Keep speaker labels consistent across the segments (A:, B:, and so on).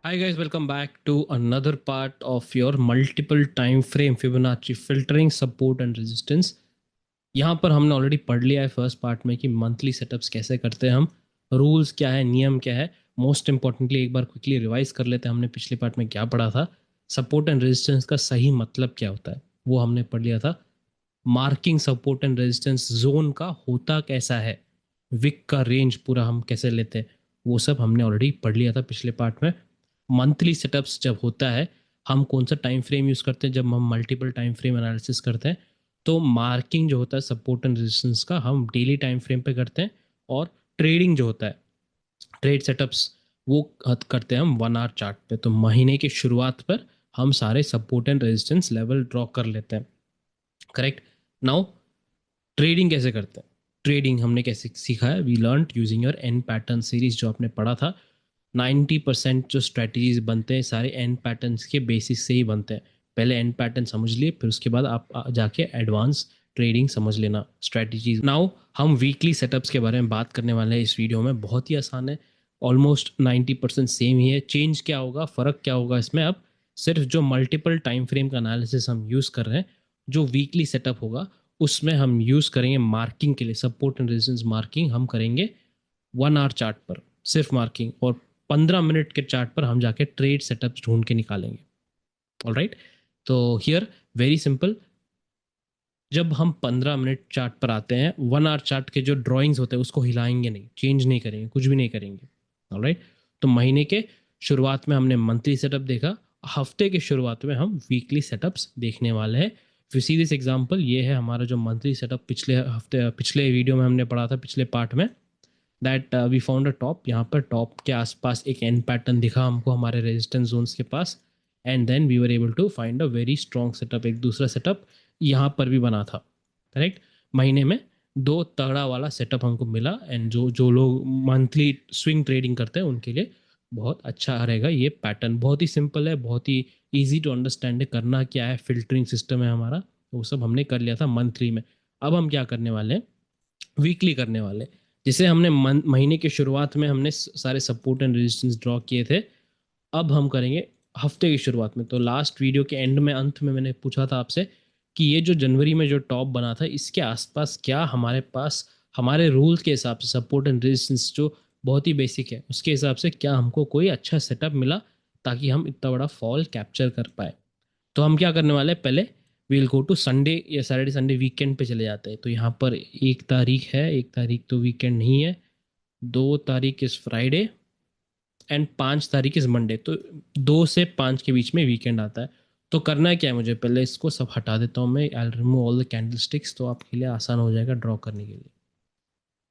A: Hi guys, welcome back to another part of your multiple time frame Fibonacci filtering support and resistance। यहाँ पर हमने already पढ़ लिया है फर्स्ट पार्ट में कि मंथली सेटअप्स कैसे करते हैं हम, रूल्स क्या है, नियम क्या है। मोस्ट इंपॉर्टेंटली एक बार क्विकली रिवाइज कर लेते हैं हमने पिछले पार्ट में क्या पढ़ा था। सपोर्ट एंड रेजिस्टेंस का सही मतलब क्या होता है वो हमने पढ़ लिया था। Marking support and resistance zone का होता कैसा है, विक का रेंज पूरा हम कैसे लेते हैं, वो सब हमने ऑलरेडी पढ़ लिया था पिछले पार्ट में। मंथली सेटअप्स जब होता है, हम कौन सा टाइम फ्रेम यूज़ करते हैं जब हम मल्टीपल टाइम फ्रेम एनालिसिस करते हैं, तो मार्किंग जो होता है सपोर्ट एंड रेजिस्टेंस का हम डेली टाइम फ्रेम पे करते हैं। और ट्रेडिंग जो होता है, ट्रेड सेटअप्स, वो करते हैं हम 1 आवर चार्ट पे। तो महीने की शुरुआत पर हम सारे support and resistance level draw कर लेते हैं। करेक्ट। नाउ ट्रेडिंग कैसे करते हैं, ट्रेडिंग हमने कैसे सीखा है, we learn using your N pattern series जो आपने पढ़ा था। 90% जो स्ट्रेटजीज बनते हैं सारे एन पैटर्न्स के बेसिस से ही बनते हैं। पहले एन पैटर्न समझ लिए, फिर उसके बाद आप जाके एडवांस ट्रेडिंग समझ लेना, स्ट्रेटजीज। नाउ हम वीकली सेटअप्स के बारे में बात करने वाले हैं इस वीडियो में। बहुत ही आसान है, ऑलमोस्ट 90% सेम ही है। चेंज क्या होगा, फ़र्क क्या होगा इसमें, अब सिर्फ जो मल्टीपल टाइम फ्रेम का एनालिसिस हम यूज़ कर रहे हैं, जो वीकली सेटअप होगा उसमें हम यूज़ करेंगे मार्किंग के लिए, सपोर्ट एंड रेजिस्टेंस मार्किंग हम करेंगे 1 आवर चार्ट पर, सिर्फ मार्किंग। और 15 मिनट के चार्ट पर हम जाके ट्रेड सेटअप्स ढूंढ के निकालेंगे। ऑल राइट, तो हियर वेरी सिंपल, जब हम 15 मिनट चार्ट पर आते हैं, 1 आवर चार्ट के जो ड्राइंग्स होते हैं उसको हिलाएंगे नहीं, चेंज नहीं करेंगे, कुछ भी नहीं करेंगे। ऑल राइट, तो महीने के शुरुआत में हमने मंथली सेटअप देखा, हफ्ते के शुरुआत में हम वीकली सेटअप्स देखने वाले हैं। फिर सी दिस एग्जाम्पल, ये है हमारा जो मंथली सेटअप पिछले हफ्ते, पिछले वीडियो में हमने पढ़ा था, पिछले पार्ट में। That we found a top, यहाँ पर टॉप के आसपास एक एन पैटर्न दिखा हमको हमारे रेजिस्टेंस जोन्स के पास, and then we were able to find a very strong setup. एक दूसरा सेटअप यहाँ पर भी बना था। करेक्ट, महीने में दो तगड़ा वाला सेटअप हमको मिला, एंड जो जो लोग मंथली स्विंग ट्रेडिंग करते हैं उनके लिए बहुत अच्छा रहेगा ये पैटर्न। बहुत ही सिंपल है, बहुत ही ईजी टू अंडरस्टैंड है। करना क्या है, फिल्टरिंग सिस्टम है हमारा, वो सब हमने कर लिया था मंथली में। अब हम क्या करने वाले हैं, वीकली करने वाले। जिसे हमने महीने की शुरुआत में हमने सारे सपोर्ट एंड रेजिस्टेंस ड्रॉ किए थे, अब हम करेंगे हफ्ते की शुरुआत में। तो लास्ट वीडियो के एंड में, अंत में मैंने पूछा था आपसे कि ये जो जनवरी में जो टॉप बना था इसके आसपास क्या हमारे पास, हमारे रूल्स के हिसाब से सपोर्ट एंड रेजिस्टेंस जो बहुत ही बेसिक है उसके हिसाब से क्या हमको कोई अच्छा सेटअप मिला ताकि हम इतना बड़ा फॉल कैप्चर कर पाए। तो हम क्या करने वाले हैं, पहले वील गो टू संडे या सैटरडे संडे, वीकेंड पे चले जाते हैं। तो यहाँ पर 1 तारीख है, 1 तारीख तो वीकेंड नहीं है, 2 तारीख इज फ्राइडे, एंड 5 तारीख इज मंडे। तो 2 से 5 के बीच में वीकेंड आता है। तो करना क्या है, मुझे पहले इसको सब हटा देता हूँ मैं, I remove all the candle sticks, तो आपके लिए आसान हो जाएगा ड्रॉ करने के लिए।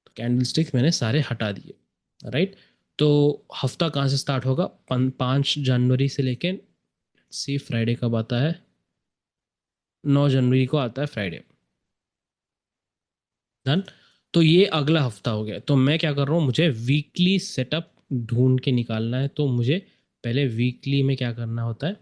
A: तो कैंडल स्टिक्स मैंने सारे हटा दिए। राइट, तो हफ्ता कहाँ से स्टार्ट होगा, 5 जनवरी से लेके, सी फ्राइडे कब आता है, 9 जनवरी को आता है फ्राइडे। डन। तो ये अगला हफ्ता हो गया। तो मैं क्या कर रहा हूँ, मुझे वीकली सेटअप ढूंढ के निकालना है। तो मुझे पहले वीकली में क्या करना होता है,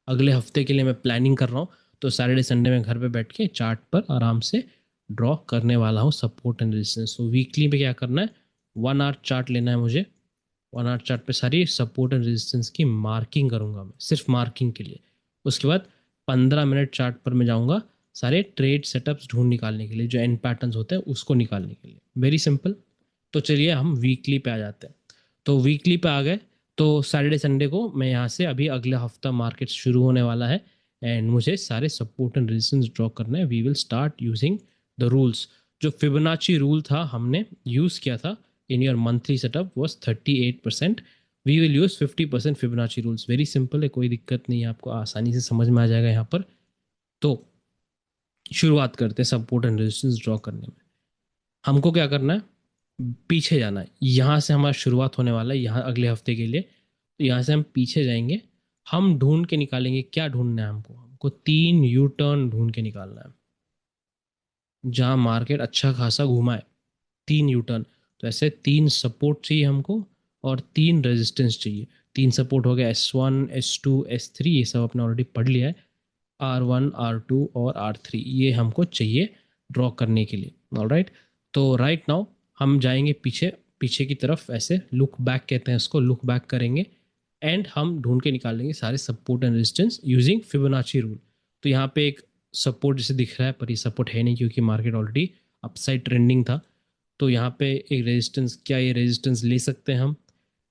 A: अगले हफ्ते के लिए मैं प्लानिंग कर रहा हूँ। तो सैटरडे संडे में घर पे बैठ के चार्ट पर आराम से ड्रॉ करने वाला हूँ सपोर्ट एंड रेजिस्टेंस। तो वीकली में क्या करना है, 1 आवर चार्ट लेना है मुझे। 1 आवर चार्ट पे सारी सपोर्ट एंड रेजिस्टेंस की मार्किंग करूंगा मैं, सिर्फ मार्किंग के लिए। उसके बाद 15 मिनट चार्ट पर मैं जाऊंगा सारे ट्रेड सेटअप्स ढूंढ निकालने के लिए, जो एंड पैटर्न्स होते हैं उसको निकालने के लिए। Very simple. तो चलिए हम वीकली पे आ जाते हैं। तो वीकली पे आ गए, तो सैटरडे संडे को मैं यहाँ से, अभी अगला हफ्ता मार्केट शुरू होने वाला है, एंड मुझे सारे सपोर्ट एंड रेजिस्टेंस ड्रॉ करना है। We will start using the rules. जो फिबोनाची रूल था हमने यूज़ किया था in your monthly setup was 38%। We will use 50% Fibonacci rules. Very simple है, कोई दिक्कत नहीं है, आपको आसानी से समझ में आ जाएगा यहाँ पर। तो शुरुआत करते हैं सपोर्ट एंड रेजिस्टेंस ड्रॉ करने में। हमको क्या करना है, पीछे जाना है। यहाँ से हमारा शुरुआत होने वाला है, यहाँ अगले हफ्ते के लिए। तो यहाँ से हम पीछे जाएंगे, हम ढूंढ के निकालेंगे। क्या ढूंढना है हमको, हमको 3 U टर्न ढूंढ के निकालना है जहाँ मार्केट अच्छा खासा घुमा है। 3 U टर्न, तो ऐसे 3 सपोर्ट चाहिए हमको और 3 रेजिस्टेंस चाहिए। 3 सपोर्ट हो गया, S1 S2 S3, ये सब अपने ऑलरेडी पढ़ लिया है। R1 R2 और R3 ये हमको चाहिए ड्रॉ करने के लिए। ऑलराइट, तो राइट नाउ हम जाएंगे पीछे, पीछे की तरफ, ऐसे लुक बैक कहते हैं इसको, लुक बैक करेंगे। एंड हम ढूंढ के निकाल लेंगे सारे support and resistance using Fibonacci rule. तो यहाँ पे एक सपोर्ट जैसे दिख रहा है, पर ये सपोर्ट है नहीं क्योंकि मार्केट ऑलरेडी अपसाइड ट्रेंडिंग था। तो यहाँ पे एक रेजिस्टेंस, क्या ये रेजिस्टेंस ले सकते हैं हम,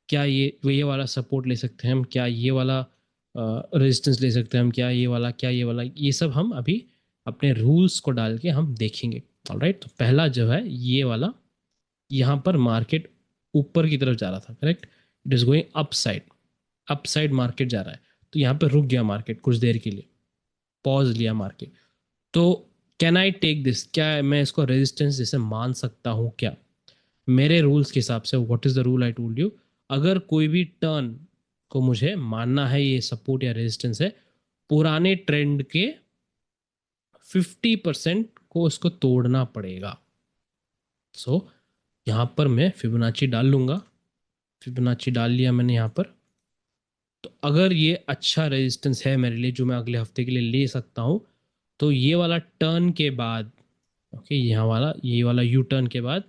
A: क्या ये वाला सपोर्ट ले सकते हैं हम, क्या ये वाला रेजिस्टेंस ले सकते हैं हम, क्या ये वाला, क्या ये वाला, ये सब हम अभी अपने रूल्स को डाल के हम देखेंगे। ऑलराइट, तो पहला जो है ये वाला, यहाँ पर मार्केट ऊपर की तरफ जा रहा था, correct, it is going up side, up side market जा रहा है। तो यहाँ पर रुक गया मार्केट कुछ देर के लिए, पॉज लिया मार्केट। तो कैन आई टेक दिस, क्या मैं इसको रेजिस्टेंस जैसे मान सकता हूँ क्या? मेरे रूल्स के हिसाब से, what is the rule I told you, अगर कोई भी टर्न को मुझे मानना है ये सपोर्ट या रेजिस्टेंस है, पुराने ट्रेंड के 50% को उसको तोड़ना पड़ेगा। सो यहाँ पर मैं फिबोनाची डाल लूँगा, फिबोनाची डाल लिया मैंने यहाँ पर। तो अगर ये अच्छा रेजिस्टेंस है मेरे लिए जो मैं अगले हफ्ते के लिए ले सकता हूँ, तो ये वाला टर्न के बाद, ओके, यहाँ वाला, ये वाला यू टर्न के बाद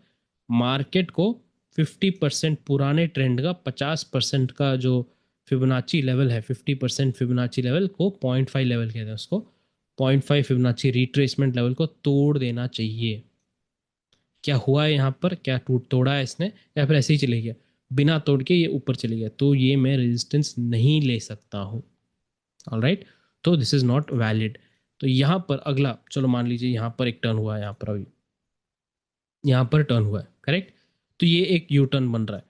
A: मार्केट को 50% पुराने ट्रेंड का, 50% का जो फिबोनाची लेवल है, 50% फिबोनाची लेवल को 0.5 लेवल कहते हैं उसको, 0.5 फिबोनाची रिट्रेसमेंट लेवल को तोड़ देना चाहिए। क्या हुआ है यहाँ पर, क्या टूट तोड़ा है इसने, या फिर ऐसे ही चले गया बिना तोड़ के ये ऊपर चले गया, तो ये मैं रेजिस्टेंस नहीं ले सकता हूँ। ऑलराइट, तो दिस इज नॉट वैलिड। तो यहाँ पर अगला, चलो मान लीजिए यहाँ पर एक टर्न हुआ है, यहाँ पर अभी यहाँ पर टर्न हुआ है, करेक्ट। तो ये एक यू टर्न बन रहा है।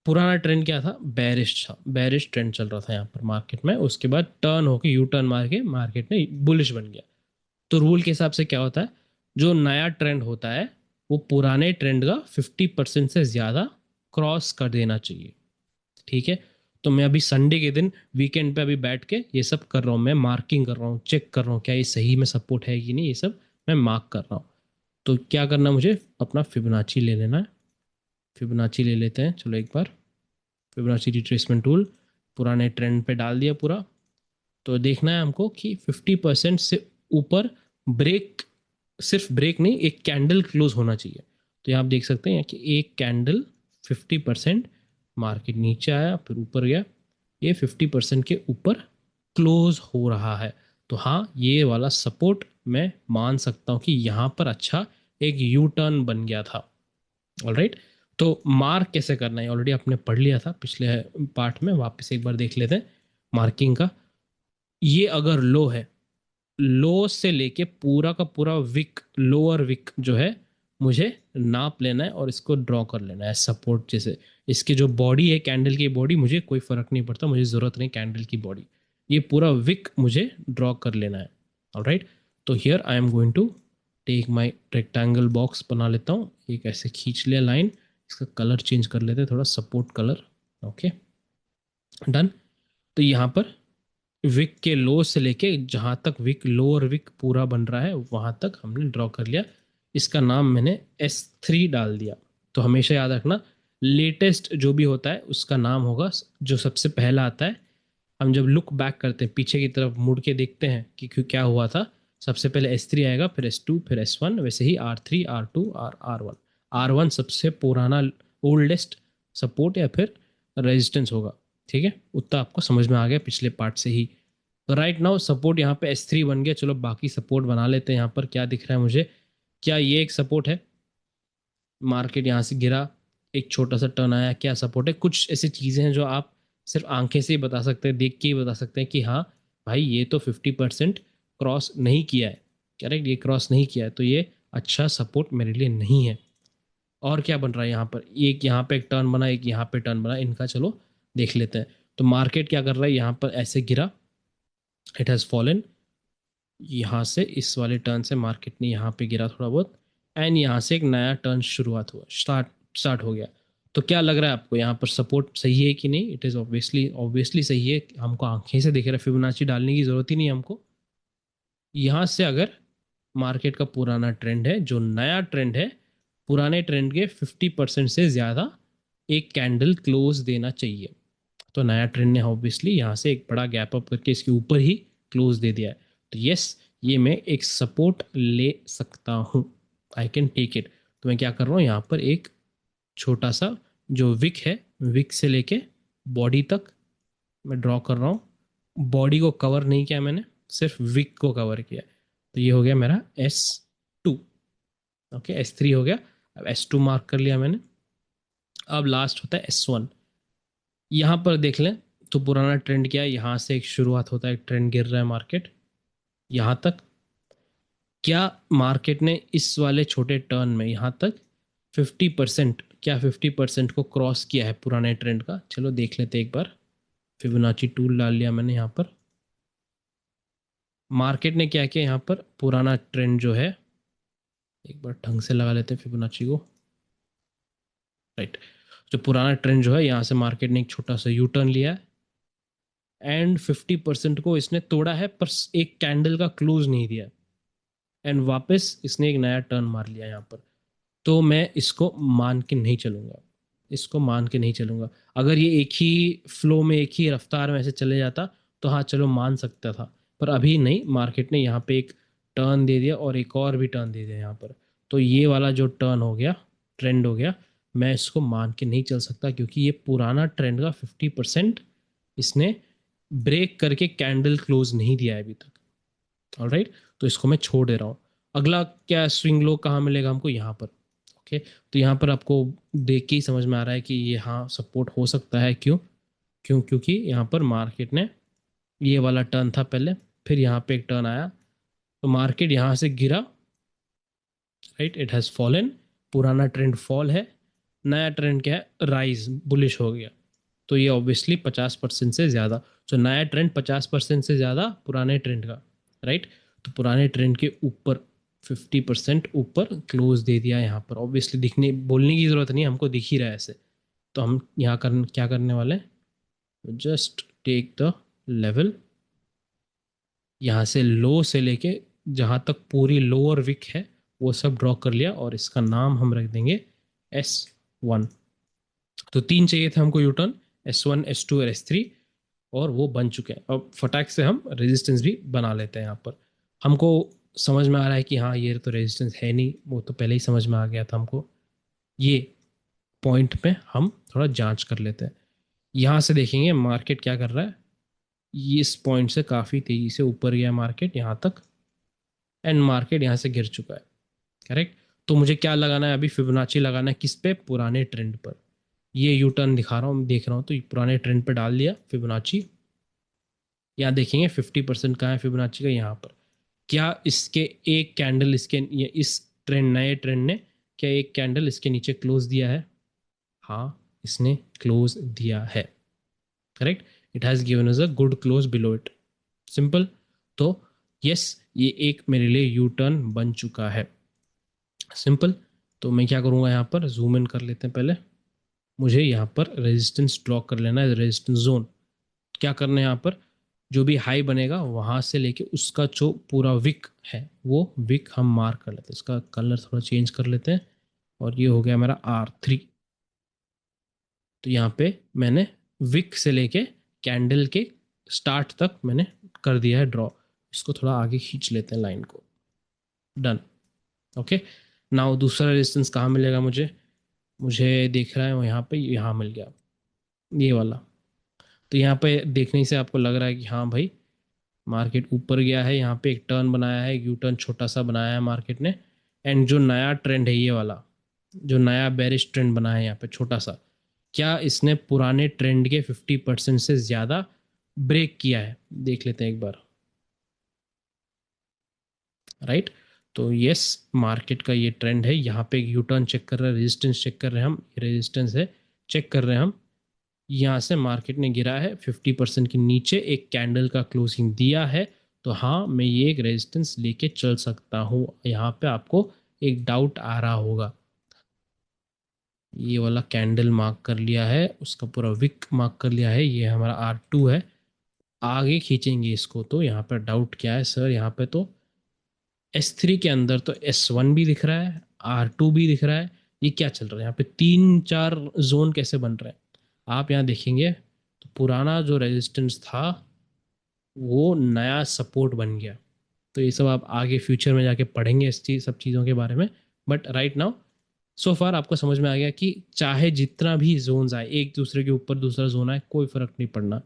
A: पुराना ट्रेंड क्या था, बेरिश था, बेरिश ट्रेंड चल रहा था यहाँ पर मार्केट में, उसके बाद टर्न होकर यू टर्न मार के मार्केट में बुलिश बन गया। तो रूल के हिसाब से क्या होता है, जो नया ट्रेंड होता है वो पुराने ट्रेंड का 50% से ज़्यादा क्रॉस कर देना चाहिए। ठीक है, तो मैं अभी संडे के दिन वीकेंड पे अभी बैठ के ये सब कर रहा हूँ, मैं मार्किंग कर रहा हूँ, चेक कर रहा हूँ क्या ये सही में सपोर्ट है कि नहीं, ये सब मैं मार्क कर रहा हूँ। तो क्या करना, मुझे अपना फिबोनाची ले लेना है। फिबोनाची ले लेते हैं, चलो एक बार। फिबोनाची रिट्रेसमेंट टूल पुराने ट्रेंड पे डाल दिया पूरा। तो देखना है हमको कि 50% से ऊपर ब्रेक, सिर्फ ब्रेक नहीं, एक कैंडल क्लोज होना चाहिए। तो यहाँ आप देख सकते हैं कि एक कैंडल 50%, मार्केट नीचे आया फिर ऊपर गया, ये 50% के ऊपर क्लोज हो रहा है। तो हाँ, ये वाला सपोर्ट मैं मान सकता हूँ कि यहाँ पर अच्छा एक यू टर्न बन गया था। ऑलराइट, तो मार्क कैसे करना है ऑलरेडी आपने पढ़ लिया था पिछले पार्ट में, वापस एक बार देख लेते हैं मार्किंग का। ये अगर लो है, लो से लेके पूरा का पूरा विक, लोअर विक जो है, मुझे नाप लेना है और इसको ड्रॉ कर लेना है सपोर्ट जैसे। इसकी जो बॉडी है, कैंडल की बॉडी, मुझे कोई फर्क नहीं पड़ता, मुझे ज़रूरत नहीं कैंडल की बॉडी, ये पूरा विक मुझे ड्रॉ कर लेना है। ऑलराइट, तो here I am going to take my rectangle box बना लेता हूँ, एक ऐसे खींच लिया लाइन, इसका कलर चेंज कर लेते हैं थोड़ा, सपोर्ट कलर। Okay, done. तो यहाँ पर विक के लो से लेके जहाँ तक विक, लोअर विक पूरा बन रहा है वहाँ तक हमने ड्रॉ कर लिया। इसका नाम मैंने S3 डाल दिया। तो हमेशा याद रखना, लेटेस्ट जो भी होता है उसका नाम होगा जो सबसे पहला आता है। हम जब लुक बैक करते हैं, पीछे की तरफ मुड़ के देखते हैं कि क्या हुआ था, सबसे पहले S3 आएगा, फिर S2, फिर S1, वैसे ही R3, R2, R1। R1 सबसे पुराना, ओल्डेस्ट सपोर्ट या फिर रेजिस्टेंस होगा। ठीक है, उतना आपको समझ में आ गया पिछले पार्ट से ही। तो राइट नाउ सपोर्ट यहाँ पे S3 बन गया। चलो बाकी सपोर्ट बना लेते हैं। यहाँ पर क्या दिख रहा है मुझे, क्या ये एक सपोर्ट है? मार्केट यहाँ से गिरा, एक छोटा सा टर्न आया, क्या सपोर्ट है? कुछ ऐसी चीज़ें हैं जो आप सिर्फ आंखें से ही बता सकते हैं, देख के ही बता सकते हैं कि हाँ भाई ये तो 50% क्रॉस नहीं किया है, करेक्ट, ये क्रॉस नहीं किया है, तो ये अच्छा सपोर्ट मेरे लिए नहीं है। और क्या बन रहा है यहाँ पर, एक यहाँ पे एक टर्न बना, एक यहाँ पे टर्न बना, इनका चलो देख लेते हैं। तो मार्केट क्या कर रहा है, यहाँ पर ऐसे गिरा, इट हैज़ फॉलन, यहाँ से इस वाले टर्न से मार्केट ने यहाँ पे गिरा थोड़ा बहुत, एंड यहाँ से एक नया टर्न शुरुआत हुआ, स्टार्ट हो गया। तो क्या लग रहा है आपको, यहाँ पर सपोर्ट सही है कि नहीं? इट इज़ ऑब्वियसली सही है, हमको आंखें से दिख रहा है, फिबोनाची डालने की ज़रूरत ही नहीं है हमको। यहाँ से अगर मार्केट का पुराना ट्रेंड है, जो नया ट्रेंड है, पुराने ट्रेंड के 50% से ज़्यादा एक कैंडल क्लोज देना चाहिए। तो नया ट्रेंड ने ऑब्वियसली यहाँ से एक बड़ा गैप अप करके इसके ऊपर ही क्लोज दे दिया है। तो यस, ये मैं एक सपोर्ट ले सकता हूँ, आई कैन टेक इट। तो मैं क्या कर रहा हूँ, यहाँ पर एक छोटा सा जो विक है, विक से लेके बॉडी तक मैं ड्रॉ कर रहा हूँ। बॉडी को कवर नहीं किया मैंने, सिर्फ विक को कवर किया। तो ये हो गया मेरा S2। ओके, S3 हो गया। अब S2 मार्क कर लिया मैंने। अब लास्ट होता है S1। यहाँ पर देख लें तो पुराना ट्रेंड क्या है, यहाँ से एक शुरुआत होता है, एक ट्रेंड गिर रहा है मार्केट यहाँ तक। क्या मार्केट ने इस वाले छोटे टर्न में यहाँ तक 50%, क्या 50% को क्रॉस किया है पुराने ट्रेंड का? चलो देख लेते एक बार। फिबोनाची टूल डाल लिया मैंने यहाँ पर। मार्केट ने क्या किया यहाँ पर, पुराना ट्रेंड जो है, एक बार ढंग से लगा लेते हैं फिबोनाची को। राइट, जो पुराना ट्रेंड जो है, यहाँ से मार्केट ने एक छोटा सा यू टर्न लिया है एंड 50% को इसने तोड़ा है, पर एक कैंडल का क्लोज नहीं दिया एंड वापस इसने एक नया टर्न मार लिया यहाँ पर। तो मैं इसको मान के नहीं चलूँगा, इसको मान के नहीं चलूँगा। अगर ये एक ही फ्लो में, एक ही रफ्तार में ऐसे चले जाता तो हाँ चलो मान सकता था, पर अभी नहीं। मार्केट ने यहाँ पे एक टर्न दे दिया और एक और भी टर्न दे दिया यहाँ पर। तो ये वाला जो टर्न हो गया, ट्रेंड हो गया, मैं इसको मान के नहीं चल सकता, क्योंकि ये पुराना ट्रेंड का 50% इसने ब्रेक करके कैंडल क्लोज नहीं दिया है अभी तक। ऑलराइट, तो इसको मैं छोड़ दे रहा हूँ। अगला क्या स्विंग लो कहाँ मिलेगा हमको, यहाँ पर। ओके, तो यहाँ पर आपको देख के ही समझ में आ रहा है कि ये हाँ सपोर्ट हो सकता है। क्यों? क्योंकि यहाँ पर मार्केट ने ये वाला टर्न था पहले, फिर यहाँ पे एक टर्न आया, तो मार्केट यहाँ से गिरा। Right, it has fallen. पुराना ट्रेंड फॉल है, नया ट्रेंड क्या है, राइज, बुलिश हो गया। तो ये ऑब्वियसली 50% से ज़्यादा, जो नया ट्रेंड 50% से ज़्यादा पुराने ट्रेंड का। राइट, तो पुराने ट्रेंड के ऊपर 50% ऊपर क्लोज दे दिया यहाँ पर। ऑब्वियसली दिखने, बोलने की ज़रूरत नहीं, हमको दिख ही रहा है ऐसे। तो हम यहाँ क्या करने वाले हैं, जस्ट टेक द लेवल, यहाँ से लो से लेके जहाँ तक पूरी लोअर विक है वो सब ड्रॉ कर लिया, और इसका नाम हम रख देंगे S1। तो 3 चाहिए थे हमको यूटर्न, S1, S2 और S3, और वो बन चुके हैं। अब फटाक से हम रेजिस्टेंस भी बना लेते हैं यहाँ पर। हमको समझ में आ रहा है कि हाँ ये तो रेजिस्टेंस है नहीं, वो तो पहले ही समझ में आ गया था हमको। ये पॉइंट पे हम थोड़ा जांच कर लेते हैं। यहाँ से देखेंगे मार्केट क्या कर रहा है। ये इस पॉइंट से काफ़ी तेज़ी से ऊपर गया मार्केट यहाँ तक, एंड मार्केट यहाँ से गिर चुका है। करेक्ट, तो मुझे क्या लगाना है अभी, फिबोनाची लगाना है। किस पे? पुराने ट्रेंड पर। ये यू टर्न दिखा रहा हूँ, देख रहा हूँ, तो पुराने ट्रेंड पर डाल दिया फिबोनाची। यहाँ देखेंगे 50% कहाँ है फिबोनाची का, यहाँ पर। क्या इसके एक कैंडल, इसके इस ट्रेंड, नए ट्रेंड ने क्या एक कैंडल इसके नीचे क्लोज दिया है? हाँ, इसने क्लोज दिया है। Correct, it has given us a good close below it. Simple. तो यस, ये एक मेरे लिए यू टर्न बन चुका है। सिंपल। तो मैं क्या करूँगा, यहाँ पर जूम इन कर लेते हैं पहले। मुझे यहाँ पर रेजिस्टेंस ड्रॉ कर लेना है, रेजिस्टेंस जोन। क्या करना है यहाँ पर, जो भी हाई बनेगा वहाँ से लेके उसका जो पूरा विक है, वो विक हम मार्क कर लेते हैं। इसका कलर थोड़ा चेंज कर लेते हैं, और ये हो गया मेरा R3। तो यहाँ पे मैंने विक से लेके कैंडल के स्टार्ट तक मैंने कर दिया है ड्रॉ। इसको थोड़ा आगे खींच लेते हैं लाइन को। डन। ओके, नाउ दूसरा रेजिस्टेंस कहाँ मिलेगा मुझे? मुझे दिख रहा है वो यहाँ पे, यहाँ मिल गया, ये वाला। तो यहाँ पे देखने से आपको लग रहा है कि हाँ भाई मार्केट ऊपर गया है। यहाँ पे एक टर्न बनाया है, यू टर्न छोटा सा बनाया है मार्केट ने, एंड जो नया ट्रेंड है ये वाला, जो नया बेरिश ट्रेंड बना है यहाँ पे छोटा सा, क्या इसने पुराने ट्रेंड के 50% से ज़्यादा ब्रेक किया है? देख लेते हैं एक बार। राइट, तो यस, मार्केट का ये ट्रेंड है। यहाँ पे एक यू टर्न चेक कर रहे हैं, रेजिस्टेंस चेक कर रहे हैं हम, रेजिस्टेंस है, चेक कर रहे हैं हम। यहाँ से मार्केट ने गिरा है 50% के नीचे, एक कैंडल का क्लोजिंग दिया है। तो हाँ, मैं ये एक रेजिस्टेंस लेके चल सकता हूँ। यहाँ पे आपको एक डाउट आ रहा होगा, ये वाला कैंडल मार्क कर लिया है, उसका पूरा विक मार्क कर लिया है, ये हमारा R2 है। आगे खींचेंगे इसको, तो यहाँ पर डाउट क्या है सर, यहाँ पे तो S3 के अंदर तो S1 भी दिख रहा है, R2 भी दिख रहा है, ये क्या चल रहा है यहाँ पे? 3-4 जोन कैसे बन रहे हैं? आप यहाँ देखेंगे तो पुराना जो रेजिस्टेंस था वो नया सपोर्ट बन गया। तो ये सब आप आगे फ्यूचर में जाके पढ़ेंगे इस सब चीज़ों के बारे में। बट राइट नाउ सो फार आपको समझ में आ गया कि चाहे जितना भी जोन्स आए, एक दूसरे के ऊपर दूसरा जोन आए, कोई फ़र्क नहीं पड़ना।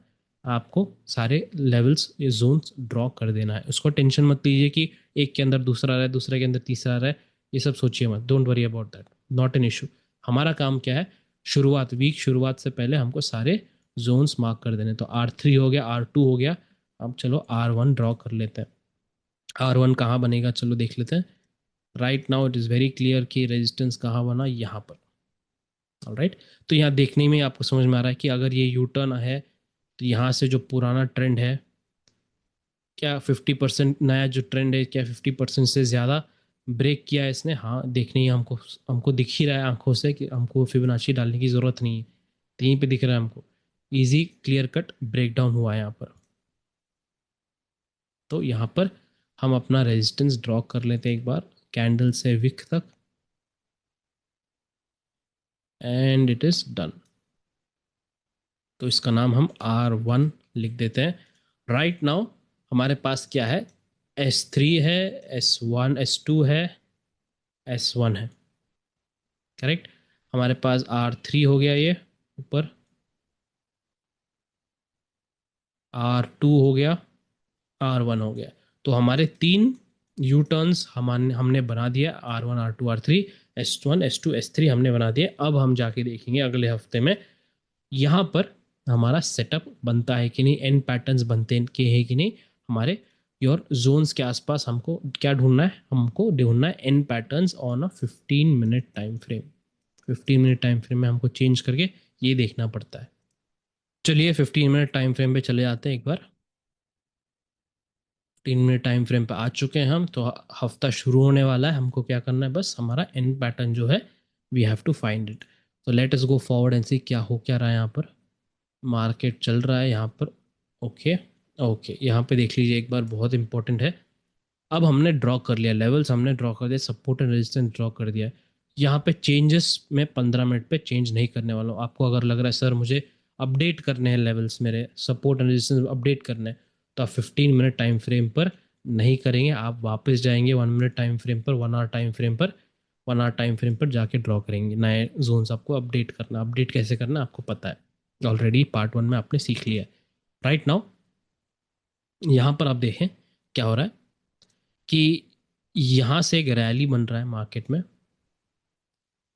A: आपको सारे लेवल्स ये जोन्स ड्रॉ कर देना है। उसको टेंशन मत लीजिए कि एक के अंदर दूसरा आ रहा है, दूसरे के अंदर तीसरा आ रहा है, ये सब सोचिए मत, don't worry about that, not an issue. हमारा काम क्या है, शुरुआत से पहले हमको सारे जोन्स मार्क कर देने। तो R3 हो गया, R2 हो गया, अब चलो R1 ड्रॉ कर लेते हैं। R1 कहाँ बनेगा, चलो देख लेते हैं। Right now it is very clear कि रेजिस्टेंस कहाँ बना, यहाँ पर। ऑलराइट, तो यहाँ देखने में आपको समझ में आ रहा है कि अगर ये यू टर्न है तो यहाँ से जो पुराना ट्रेंड है, क्या 50% नया जो ट्रेंड है, क्या 50% से ज़्यादा ब्रेक किया है इसने? हाँ, देखने ही हमको हमको दिख ही रहा है आंखों से कि हमको फिबोनाची डालने की ज़रूरत नहीं है, तो यहीं पे दिख रहा है हमको easy clear cut break down हुआ है यहाँ पर। तो यहाँ पर हम अपना रेजिस्टेंस ड्रॉ कर लेते हैं एक बार कैंडल से विक तक, एंड इट इज़ डन। तो इसका नाम हम R1 लिख देते हैं। राइट नाउ हमारे पास क्या है, S3 है, S1 S2 है, S1 है, करेक्ट। हमारे पास R3 हो गया, ये ऊपर R2 हो गया, R1 हो गया। तो हमारे तीन यू टर्न्स हमने बना दिया, R1 R2 R3, S1 S2 S3 हमने बना दिया। अब हम जाके देखेंगे अगले हफ्ते में यहाँ पर हमारा सेटअप बनता है कि नहीं, एन पैटर्न्स बनते के हैं कि नहीं हमारे। योर जोन्स के आसपास हमको क्या ढूंढना है, हमको ढूंढना है N patterns on a 15 minute time frame. 15 minute time frame में हमको चेंज करके ये देखना पड़ता है। चलिए 15 मिनट टाइम फ्रेम पे चले जाते हैं एक बार। 15 मिनट टाइम फ्रेम पे आ चुके हैं हम। तो हफ्ता शुरू होने वाला है, हमको क्या करना है, बस हमारा एन पैटर्न जो है we have to find it. तो let us go forward and see क्या हो क्या रहा है यहाँ पर। मार्केट चल रहा है यहाँ पर, ओके ओके। यहाँ पे देख लीजिए एक बार, बहुत इंपॉर्टेंट है। अब हमने ड्रॉ कर लिया लेवल्स, हमने ड्रॉ कर दिया, सपोर्ट एंड रेजिस्टेंस ड्रॉ कर दिया। यहाँ पे चेंजेस मैं 15 मिनट पे चेंज नहीं करने वाला हूँ। आपको अगर लग रहा है सर मुझे अपडेट करने हैं लेवल्स, मेरे सपोर्ट एंड रेजिस्टेंस अपडेट करने हैं, तो आप 15 मिनट टाइम फ्रेम पर नहीं करेंगे, आप वापस जाएंगे 1 मिनट टाइम फ्रेम पर, 1 आवर टाइम फ्रेम पर, 1 आवर टाइम फ्रेम पर जाके ड्रॉ करेंगे नए जोन्स। आपको अपडेट करना, अपडेट कैसे करना आपको पता है ऑलरेडी, पार्ट 1 में आपने सीख लिया है। राइट नाउ यहाँ पर आप देखें क्या हो रहा है कि यहाँ से एक रैली बन रहा है मार्केट में,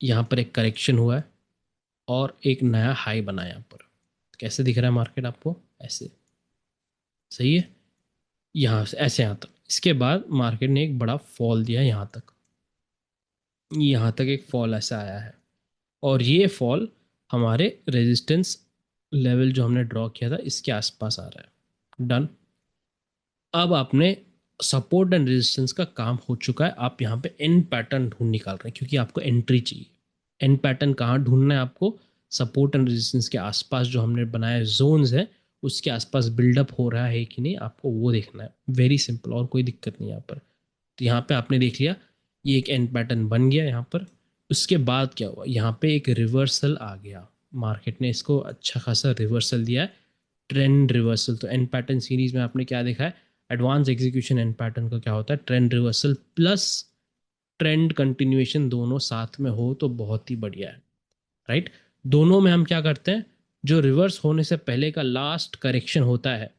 A: यहाँ पर एक करेक्शन हुआ है और एक नया हाई बना है यहाँ पर। कैसे दिख रहा है मार्केट आपको, ऐसे, सही है, यहाँ से ऐसे यहाँ तक। इसके बाद मार्केट ने एक बड़ा फॉल दिया यहाँ तक, यहाँ तक एक फॉल ऐसा आया है, और ये फॉल हमारे रेजिस्टेंस लेवल जो हमने ड्रॉ किया था इसके आसपास आ रहा है। डन। अब आपने सपोर्ट एंड रेजिस्टेंस का काम हो चुका है, आप यहाँ पे एन पैटर्न ढूंढ निकाल रहे हैं क्योंकि आपको एंट्री चाहिए। एन पैटर्न कहाँ ढूंढना है आपको, सपोर्ट एंड रेजिस्टेंस के आसपास जो हमने बनाया जोन्स है उसके आसपास बिल्डअप हो रहा है कि नहीं, आपको वो देखना है। वेरी सिंपल, और कोई दिक्कत नहीं यहाँ पर। तो यहाँ पे आपने देख लिया ये एक एन पैटर्न बन गया यहाँ पर। उसके बाद क्या हुआ, यहाँ पे एक रिवर्सल आ गया, मार्केट ने इसको अच्छा खासा रिवर्सल दिया है, ट्रेंड रिवर्सल। तो एन पैटर्न सीरीज में आपने क्या देखा है, एडवांस एग्जीक्यूशन एन पैटर्न का क्या होता है, trend reversal plus trend continuation दोनों साथ में हो तो बहुत ही बढ़िया है। राइट, दोनों में हम क्या करते हैं, जो रिवर्स होने से पहले का लास्ट करेक्शन होता है,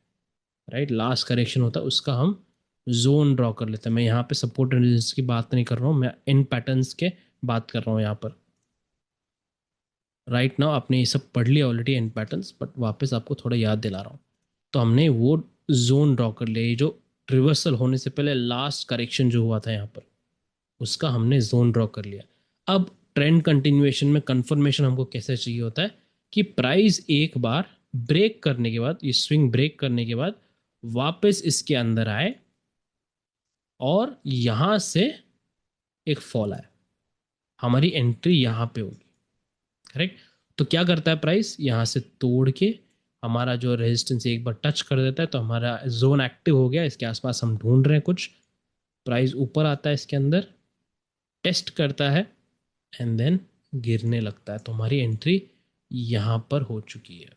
A: राइट, लास्ट करेक्शन होता है उसका हम जोन ड्रॉ कर लेते हैं। मैं यहाँ पे सपोर्ट एंड रेजिस्टेंस की बात नहीं कर रहा हूँ, मैं इन पैटर्न्स के बात कर रहा हूँ यहाँ पर। राइट नाउ आपने ये सब पढ़ लिया ऑलरेडी एन पैटर्न्स, बट वापस आपको थोड़ा याद दिला रहा हूँ। तो हमने वो जोन ड्रॉ कर लिया, ये जो रिवर्सल होने से पहले लास्ट करेक्शन जो हुआ था यहाँ पर उसका हमने जोन ड्रॉ कर लिया। अब ट्रेंड कंटिन्यूएशन में कंफर्मेशन हमको कैसे चाहिए होता है कि प्राइस एक बार ब्रेक करने के बाद, ये स्विंग ब्रेक करने के बाद वापस इसके अंदर आए और यहां से एक फॉल आए, हमारी एंट्री यहां पे होगी, करेक्ट। तो क्या करता है प्राइस, यहां से तोड़ के हमारा जो रेजिस्टेंस एक बार टच कर देता है तो हमारा जोन एक्टिव हो गया, इसके आसपास हम ढूंढ रहे हैं कुछ, प्राइस ऊपर आता है इसके अंदर, टेस्ट करता है एंड देन गिरने लगता है, तो हमारी एंट्री यहाँ पर हो चुकी है,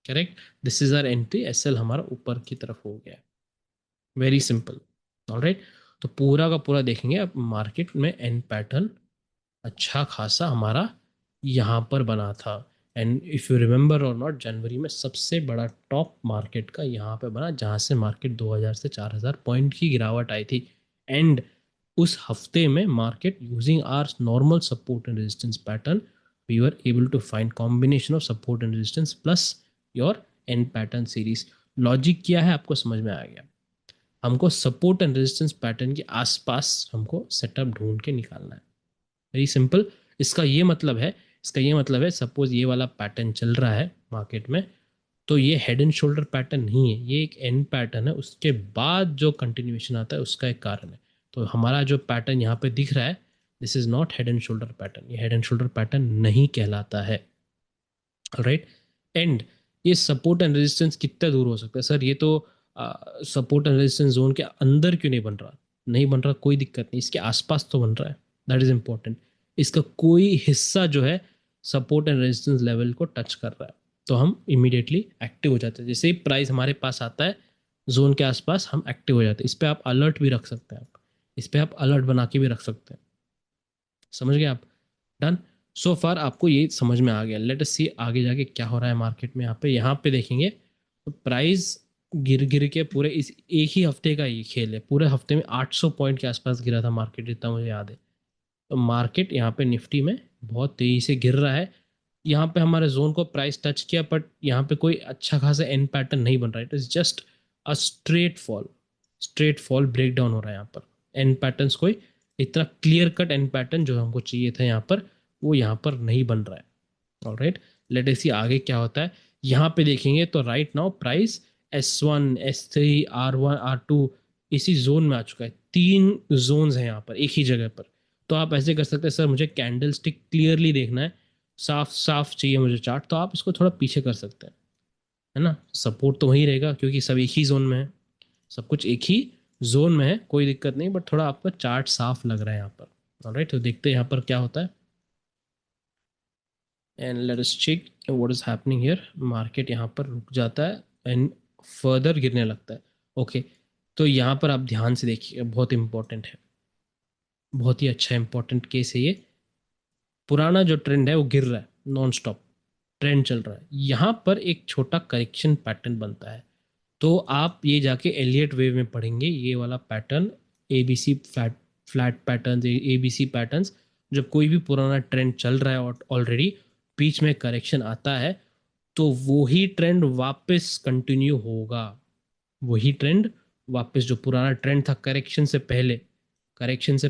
A: correct. This is our entry, SL हमारा ऊपर की तरफ हो गया। Very simple, alright. तो पूरा का पूरा देखेंगे अब मार्केट में एन पैटर्न अच्छा खासा हमारा यहाँ पर बना था, एंड इफ़ यू रिमेंबर और नॉट, जनवरी में सबसे बड़ा टॉप मार्केट का यहाँ पे बना, जहाँ से मार्केट 2000 से 4000 पॉइंट की गिरावट आई थी। एंड उस हफ्ते में market using our normal support and resistance pattern, we were able to find combination of support and resistance plus your N pattern series. Logic क्या है आपको समझ में आ गया? हमको सपोर्ट एंड रेजिस्टेंस पैटर्न के आसपास हमको सेटअप ढूंढ के निकालना है। Very simple. इसका ये मतलब है सपोज ये वाला पैटर्न चल रहा है मार्केट में, तो ये हेड एंड शोल्डर पैटर्न नहीं है, ये एक एंड पैटर्न है। उसके बाद जो कंटिन्यूएशन आता है उसका एक कारण है। तो हमारा जो पैटर्न यहाँ पे दिख रहा है, this is not head and shoulder pattern, ये हेड एंड शोल्डर पैटर्न नहीं कहलाता है। राइट। एंड ये सपोर्ट एंड रेजिस्टेंस कितना दूर हो सकता है सर? ये तो सपोर्ट एंड रेजिस्टेंस जोन के अंदर क्यों नहीं बन रहा? नहीं बन रहा, कोई दिक्कत नहीं, इसके आसपास तो बन रहा है। That is important. इसका कोई हिस्सा जो है सपोर्ट एंड रेजिस्टेंस लेवल को टच कर रहा है, तो हम इमीडिएटली एक्टिव हो जाते हैं। जैसे ही प्राइस हमारे पास आता है जोन के आसपास, हम एक्टिव हो जाते हैं। इस पर आप अलर्ट भी रख सकते हैं, आप इस पर आप अलर्ट बना के भी रख सकते हैं। समझ गए आप? डन। सो फार आपको ये समझ में आ गया। लेट अस सी आगे जाके क्या हो रहा है मार्केट में। यहाँ पे देखेंगे तो प्राइस गिर गिर के पूरे इस एक ही हफ्ते का ये खेल है। पूरे हफ्ते में 800 पॉइंट के आसपास गिरा था मार्केट, जितना मुझे याद है। तो मार्केट यहाँ पे निफ्टी में बहुत तेजी से गिर रहा है। यहाँ पे हमारे जोन को प्राइस टच किया, बट यहाँ पे कोई अच्छा खासा एन पैटर्न नहीं बन रहा है। It is just a straight fall break down हो रहा है यहाँ पर। एन पैटर्न्स कोई इतना क्लियर कट एन पैटर्न जो हमको चाहिए था यहाँ पर, वो यहाँ पर नहीं बन रहा है। ऑलराइट, लेट अस सी आगे क्या होता है। यहाँ पे देखेंगे तो right now price S1 S3 R1 R2 इसी जोन में आ चुका है। 3 जोन्स हैं यहाँ पर एक ही जगह पर। तो आप ऐसे कर सकते हैं, सर मुझे कैंडल स्टिक क्लियरली देखना है, साफ साफ चाहिए मुझे चार्ट, तो आप इसको थोड़ा पीछे कर सकते हैं, है ना। सपोर्ट तो वहीं रहेगा क्योंकि सब एक ही जोन में है, सब कुछ एक ही जोन में है, कोई दिक्कत नहीं। बट थोड़ा आपका चार्ट साफ लग रहा है यहाँ पर। ऑलराइट, तो देखते हैं यहाँ पर क्या होता है। And let us check what is happening here. Market यहाँ पर रुक जाता है एंड फर्दर गिरने लगता है। ओके, तो यहाँ पर आप ध्यान से देखिए, बहुत इंपॉर्टेंट है, बहुत ही अच्छा इंपॉर्टेंट केस है ये। पुराना जो ट्रेंड है वो गिर रहा है, नॉन स्टॉप ट्रेंड चल रहा है। यहाँ पर एक छोटा करेक्शन पैटर्न बनता है। तो आप ये जाके एलियट वेव में पढ़ेंगे, ये वाला pattern A B C flat flat pattern, A B C patterns. जब कोई भी पुराना ट्रेंड चल रहा है और ऑलरेडी बीच में करेक्शन आता है, तो वही ट्रेंड वापस कंटिन्यू होगा। वही ट्रेंड वापस, जो पुराना ट्रेंड था करेक्शन से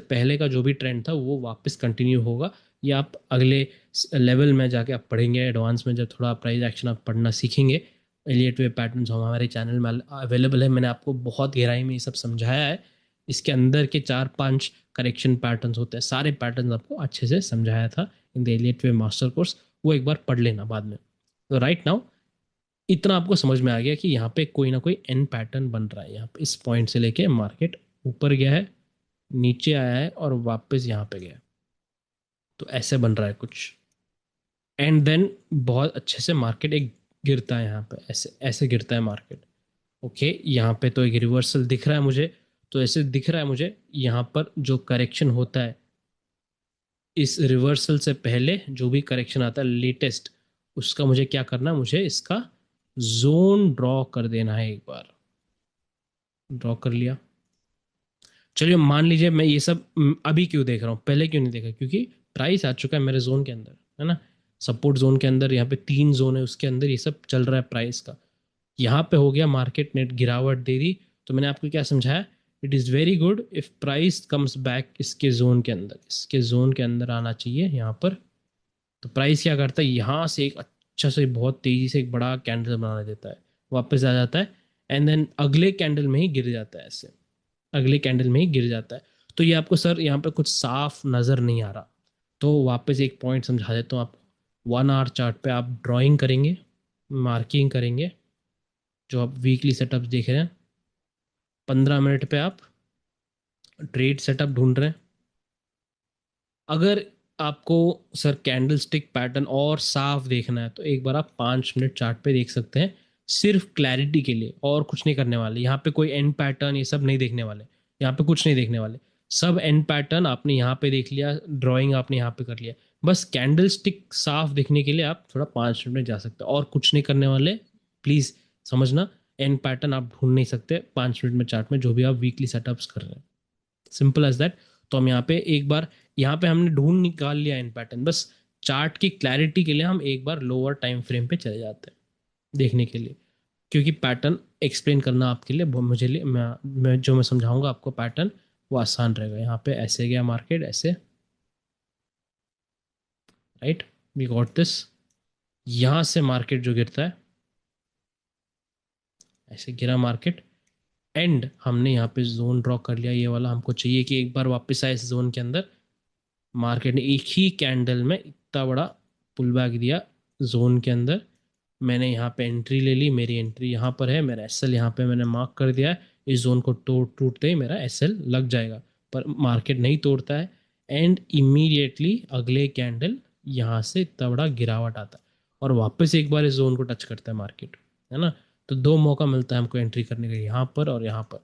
A: पहले का जो भी ट्रेंड था वो वापस कंटिन्यू होगा। ये आप अगले लेवल में जाके आप पढ़ेंगे, एडवांस में जब थोड़ा प्राइस एक्शन आप पढ़ना सीखेंगे। एलियट वेव पैटर्न्स हमारे चैनल में अवेलेबल है, मैंने आपको बहुत गहराई में ये सब समझाया है। इसके अंदर के 4-5 करेक्शन पैटर्न्स होते हैं, सारे पैटर्न्स आपको अच्छे से समझाया था in the Elliott wave master course. वो एक बार पढ़ लेना बाद में। तो राइट नाउ इतना आपको समझ में आ गया कि यहाँ पे कोई ना कोई एन पैटर्न बन रहा है। यहाँ पे इस पॉइंट से लेके मार्केट ऊपर गया है, नीचे आया है और वापस यहाँ पे गया, तो ऐसे बन रहा है कुछ। एंड देन बहुत अच्छे से मार्केट एक गिरता है, यहाँ पे ऐसे ऐसे गिरता है मार्केट। ओके, यहाँ पे तो एक रिवर्सल दिख रहा है मुझे। तो ऐसे दिख रहा है मुझे यहाँ पर जो करेक्शन होता है, इस रिवर्सल से पहले जो भी करेक्शन आता है लेटेस्ट, उसका मुझे क्या करना है, मुझे इसका जोन ड्रॉ कर देना है। एक बार ड्रॉ कर लिया। चलिए मान लीजिए मैं ये सब अभी क्यों देख रहा हूँ, पहले क्यों नहीं देखा, क्योंकि प्राइस आ चुका है मेरे जोन के अंदर, है ना। सपोर्ट जोन के अंदर यहाँ पे 3 जोन है, उसके अंदर ये सब चल रहा है प्राइस का। यहाँ पे हो गया मार्केट नेट गिरावट दे दी, तो मैंने आपको क्या समझाया, it is very good if price comes back इसके जोन के अंदर, इसके जोन के अंदर आना चाहिए यहाँ पर। तो प्राइस क्या करता है, यहाँ से एक अच्छा से बहुत तेजी से एक बड़ा कैंडल बना देता है, वापस आ जाता है एंड देन अगले कैंडल में ही गिर जाता है, ऐसे अगले कैंडल में ही गिर जाता है। तो ये आपको सर यहाँ पे कुछ साफ नज़र नहीं आ रहा, तो वापस एक पॉइंट समझा देता हूँ आप। 1 आवर चार्ट पे आप ड्राइंग करेंगे, मार्किंग करेंगे, जो आप वीकली सेटअप देख रहे हैं। 15 मिनट पे आप ट्रेड सेटअप ढूंढ रहे हैं। अगर आपको सर कैंडल स्टिक पैटर्न और साफ देखना है, तो एक बार आप 5 मिनट चार्ट पे देख सकते हैं, सिर्फ क्लैरिटी के लिए, और कुछ नहीं करने वाले। यहाँ पे कोई एंड पैटर्न ये सब नहीं देखने वाले, यहाँ पे कुछ नहीं देखने वाले। सब एंड पैटर्न आपने यहाँ पे देख लिया, ड्राइंग आपने यहाँ पे कर लिया। बस कैंडल स्टिक साफ दिखने के लिए आप थोड़ा 5 मिनट में जा सकते हो, और कुछ नहीं करने वाले। प्लीज़ समझना, एंड पैटर्न आप ढूंढ नहीं सकते 5 मिनट में चार्ट में, जो भी आप वीकली सेटअप्स कर रहे हैं। Simple as that. तो हम यहाँ पे एक बार, यहाँ पे हमने ढूंढ निकाल लिया एंड पैटर्न, बस चार्ट की क्लैरिटी के लिए हम एक बार लोअर टाइम फ्रेम पे चले जाते हैं देखने के लिए, क्योंकि पैटर्न एक्सप्लेन करना आपके लिए मुझे लिए मैं जो मैं समझाऊंगा आपको पैटर्न, वो आसान रहेगा। यहाँ पे ऐसे गया मार्केट, ऐसे, राइट, वी गॉट दिस। यहाँ से मार्केट जो गिरता है, ऐसे गिरा मार्केट, एंड हमने यहाँ पे जोन ड्रॉ कर लिया ये वाला। हमको चाहिए कि एक बार वापस आए इस जोन के अंदर। मार्केट ने एक ही कैंडल में इतना बड़ा पुल बैक दिया जोन के अंदर। मैंने यहाँ पे एंट्री ले ली, मेरी एंट्री यहाँ पर है, मेरा एसएल यहाँ पे मैंने मार्क कर दिया है। इस जोन को टूटते ही मेरा एसएल लग जाएगा, पर मार्केट नहीं तोड़ता है, एंड इमीडिएटली अगले कैंडल यहाँ से इतना बड़ा गिरावट आता है और वापस एक बार इस जोन को टच करता है मार्केट, है ना। तो दो मौका मिलता है हमको एंट्री करने का, यहाँ पर और यहाँ पर,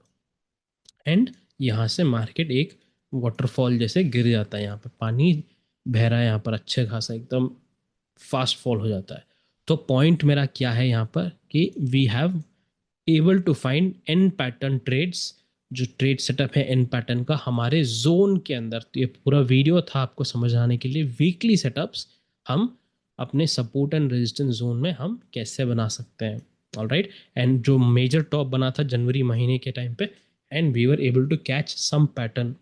A: एंड यहाँ से मार्केट एक वाटरफॉल जैसे गिर जाता है। यहाँ पर पानी बह रहा है, यहाँ पर अच्छे खासा एकदम फास्ट फॉल हो जाता है। तो पॉइंट मेरा क्या है यहाँ पर कि we have able to find N pattern trades, जो ट्रेड सेटअप है एन पैटर्न का हमारे जोन के अंदर। तो ये पूरा वीडियो था आपको समझाने के लिए वीकली सेटअप्स हम अपने सपोर्ट एंड रेजिस्टेंस जोन में हम कैसे बना सकते हैं। ऑल राइट, एंड जो मेजर टॉप बना था जनवरी महीने के टाइम पे, and we were able to catch some pattern,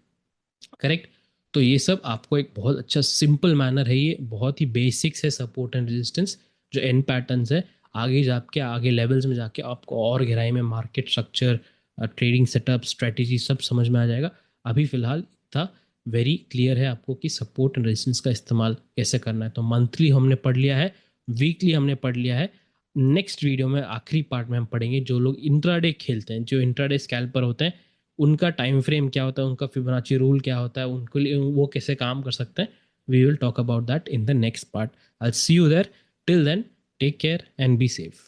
A: correct. तो ये सब आपको एक बहुत अच्छा सिंपल मैनर है, ये बहुत ही बेसिक्स है सपोर्ट एंड रेजिस्टेंस जो एन पैटर्न्स है। आगे जाके आगे लेवल्स में जाके आपको और गहराई में market structure, trading setup, strategy सब समझ में आ जाएगा। अभी फिलहाल था वेरी क्लियर है आपको कि सपोर्ट एंड रेजिस्टेंस का इस्तेमाल कैसे करना है। तो मंथली हमने पढ़ लिया है, वीकली हमने पढ़ लिया है। नेक्स्ट वीडियो में आखिरी पार्ट में हम पढ़ेंगे जो लोग इंट्राडे खेलते हैं, जो इंट्राडे स्कैल्पर होते हैं, उनका टाइम फ्रेम क्या होता है, उनका फिबोनाची रूल क्या होता है, उनको लिए वो कैसे काम कर सकते हैं। We will talk about that in the next part. I see you there. Till then, take care and be safe.